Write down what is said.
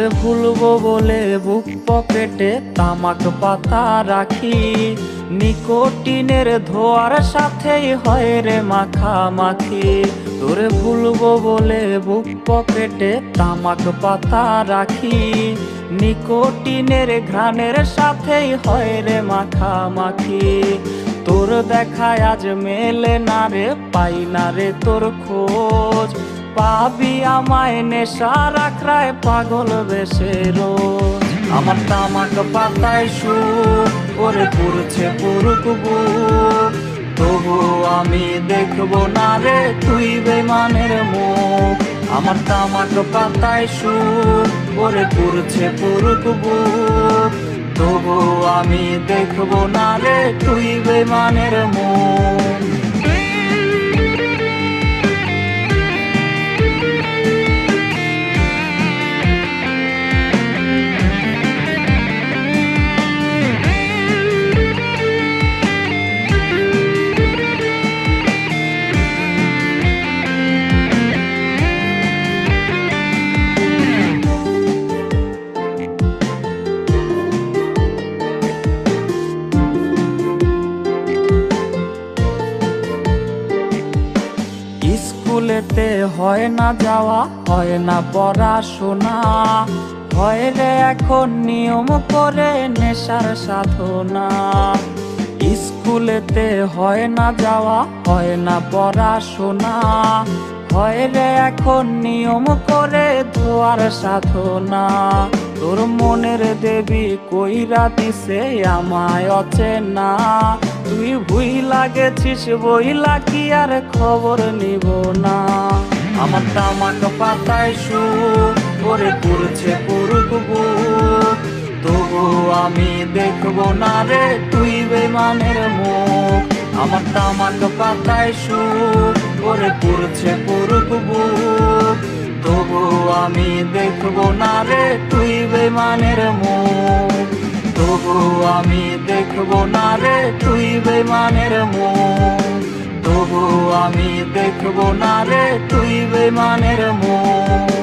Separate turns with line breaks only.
তোরে ভুলবো বলে বুক পকেটে তামাক পাতা রাখি, নিকোটিনের ধোয়ার সাথেই হয় রে মাখামাখি। তোরে ভুলবো বলে বুক পকেটে তামাক পাতা রাখি, নিকোটিনের ঘ্রাণের সাথেই হয় রে মাখামাখি। তোর দেখায় আজ মেলে না রে, পাই না রে তোর খোঁজ, পাবি আমায় নেশার আখড়ায় পাগল বেশে রোজ। আমার তামাক পাতায় সুর ওরে পুরছে পুরুক বুক, তবু আমি দেখবো না রে তুই বেমানের মুখ। আমার তামাক পাতায় সুর ওরে পুরছে পুরুক বুক, তবু আমি দেখবো না রে তুই বেমানের মুখ। স্কুলেতে হয় না যাওয়া, হয় না পড়াশোনা, হয় রে এখন নিয়ম করে নেশার সাধনা। স্কুলেতে হয় না যাওয়া, হয় না পড়াশোনা, হয় রে এখন নিয়ম করে ধোয়ার সাধনা। তোর মনের দেবী কইরা দিছে আমায় অচেনা, তুই ভুইলা গেছিস বইলা কি আর খবর নিব না। আমার তামাক পাতায় সুর ওরে পুরছে পুরুক বুক, তবু আমি দেখবো না রে তুই বেমানের মুখ। আমার তামাক পাতায় সুর ওরে পুরছে পুরুক বুক, তবু আমি দেখবো না রে তুই বেমানের মুখ। তবু আমি দেখবো না রে তুই বেমানের মুখ, তবু আমি দেখবো না রে তুই বেমানের মুখ।